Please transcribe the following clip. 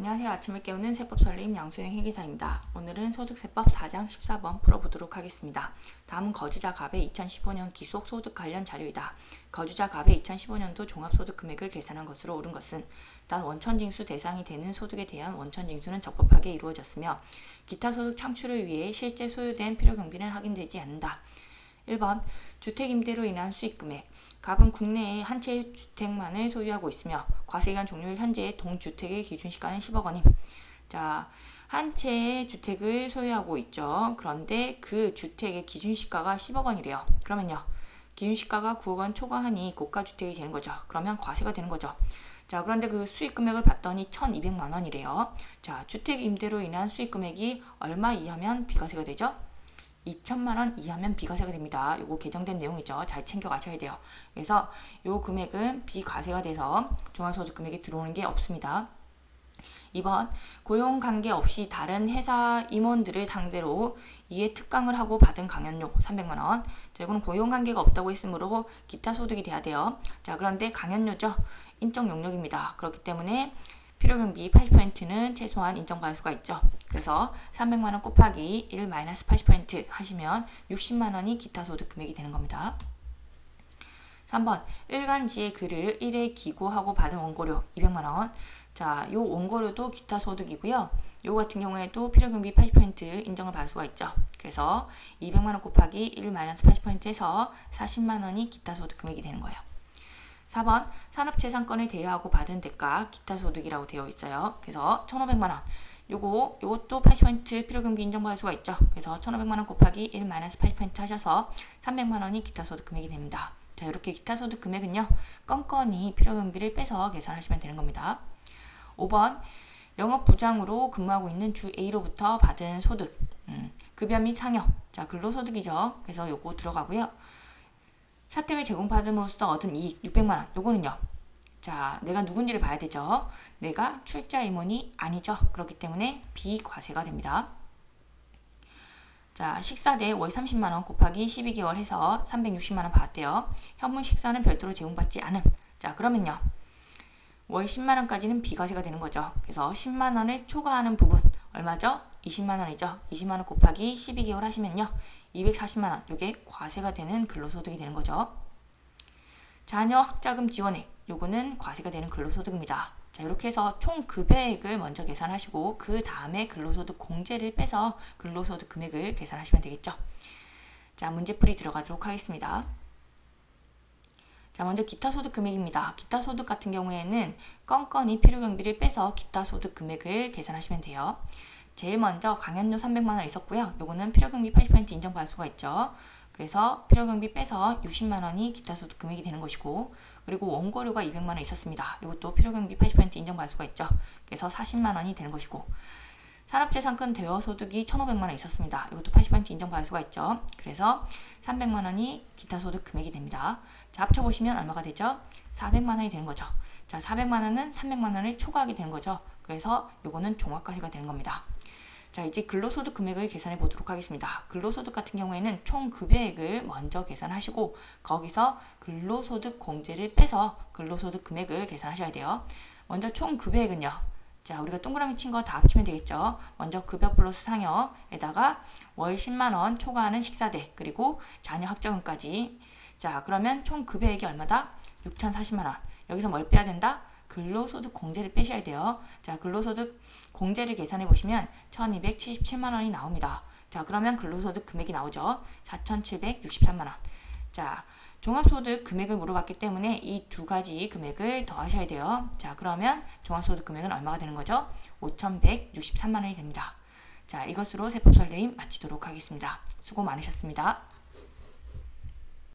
안녕하세요. 아침을 깨우는 세법 설림 양소영 회계사입니다. 오늘은 소득세법 4장 14번 풀어보도록 하겠습니다. 다음은 거주자 갑의 2015년 기속 소득 관련 자료이다. 거주자 갑의 2015년도 종합소득 금액을 계산한 것으로 옳은 것은 단 원천징수 대상이 되는 소득에 대한 원천징수는 적법하게 이루어졌으며 기타 소득 창출을 위해 실제 소요된 필요경비는 확인되지 않는다. 1번 주택임대로 인한 수익금액. 갑은 국내에 한 채의 주택만을 소유하고 있으며 과세기간 종료일 현재의 동주택의 기준시가는 10억 원임. 자, 한 채의 주택을 소유하고 있죠. 그런데 그 주택의 기준시가가 10억 원이래요. 그러면요. 기준시가가 9억 원 초과하니 고가주택이 되는 거죠. 그러면 과세가 되는 거죠. 자, 그런데 그 수익금액을 봤더니 1,200만 원이래요. 자, 주택임대로 인한 수익금액이 얼마 이하면 비과세가 되죠? 2천만 원 이하면 비과세가 됩니다. 요거 개정된 내용이죠. 잘 챙겨 가셔야 돼요. 그래서 요 금액은 비과세가 돼서 종합소득 금액이 들어오는 게 없습니다. 2번 고용관계 없이 다른 회사 임원들을 상대로 이에 특강을 하고 받은 강연료 300만 원. 자, 이거는 고용관계가 없다고 했으므로 기타 소득이 돼야 돼요. 자, 그런데 강연료죠. 인적 용역입니다. 그렇기 때문에 필요경비 80%는 최소한 인정받을 수가 있죠. 그래서 300만원 곱하기 1 마이너스 80% 하시면 60만원이 기타 소득 금액이 되는 겁니다. 3번 일간지의 글을 1회 기고하고 받은 원고료 200만원. 자, 요 원고료도 기타 소득이고요. 요 같은 경우에도 필요경비 80% 인정을 받을 수가 있죠. 그래서 200만원 곱하기 1 마이너스 80% 해서 40만원이 기타 소득 금액이 되는 거예요. 4번 산업재산권을 대여하고 받은 대가 기타 소득이라고 되어 있어요. 그래서 1,500만원. 요것도 80% 필요경비 인정받을 수가 있죠. 그래서 1,500만원 곱하기 1 마이너스 80% 하셔서 300만원이 기타 소득 금액이 됩니다. 자, 이렇게 기타 소득 금액은요. 건건히 필요경비를 빼서 계산하시면 되는 겁니다. 5번 영업부장으로 근무하고 있는 주 A로부터 받은 소득. 급여 및 상여. 자, 근로소득이죠. 그래서 요거 들어가고요. 사택을 제공받음으로써 얻은 이익 600만원. 요거는요. 자, 내가 누군지를 봐야 되죠. 내가 출자 임원이 아니죠. 그렇기 때문에 비과세가 됩니다. 자, 식사대 월 30만원 곱하기 12개월 해서 360만원 받았대요. 현문 식사는 별도로 제공받지 않음. 자, 그러면요. 월 10만원까지는 비과세가 되는 거죠. 그래서 10만원을 초과하는 부분 얼마죠? 20만원이죠. 20만원 곱하기 12개월 하시면요. 240만원. 요게 과세가 되는 근로소득이 되는 거죠. 자녀 학자금 지원액. 요거는 과세가 되는 근로소득입니다. 자, 이렇게 해서 총 급여액을 먼저 계산하시고 그 다음에 근로소득 공제를 빼서 근로소득 금액을 계산하시면 되겠죠. 자, 문제풀이 들어가도록 하겠습니다. 자, 먼저 기타소득 금액입니다. 기타소득 같은 경우에는 건건히 필요경비를 빼서 기타소득 금액을 계산하시면 돼요. 제일 먼저 강연료 300만원 있었고요. 요거는 필요경비 80% 인정받을 수가 있죠. 그래서 필요경비 빼서 60만원이 기타소득 금액이 되는 것이고, 그리고 원고료가 200만원 있었습니다. 이것도 필요경비 80% 인정받을 수가 있죠. 그래서 40만원이 되는 것이고, 산업재산권 대여소득이 1,500만원 있었습니다. 이것도 80% 인정받을 수가 있죠. 그래서 300만원이 기타소득 금액이 됩니다. 자, 합쳐보시면 얼마가 되죠? 400만원이 되는 거죠. 자, 400만원은 300만원을 초과하게 되는 거죠. 그래서 요거는 종합과세가 되는 겁니다. 자, 이제 근로소득 금액을 계산해 보도록 하겠습니다. 근로소득 같은 경우에는 총 급여액을 먼저 계산하시고 거기서 근로소득 공제를 빼서 근로소득 금액을 계산하셔야 돼요. 먼저 총 급여액은요. 자, 우리가 동그라미 친 거 다 합치면 되겠죠. 먼저 급여 플러스 상여에다가 월 10만원 초과하는 식사대 그리고 자녀 학자금까지. 자, 그러면 총 급여액이 얼마다? 6,040만원. 여기서 뭘 빼야 된다? 근로소득 공제를 빼셔야 돼요. 자, 근로소득 공제를 계산해 보시면 1,277만원이 나옵니다. 자, 그러면 근로소득 금액이 나오죠. 4,763만원. 자, 종합소득 금액을 물어봤기 때문에 이 두 가지 금액을 더하셔야 돼요. 자, 그러면 종합소득 금액은 얼마가 되는 거죠? 5,163만원이 됩니다. 자, 이것으로 세법 설림 마치도록 하겠습니다. 수고 많으셨습니다.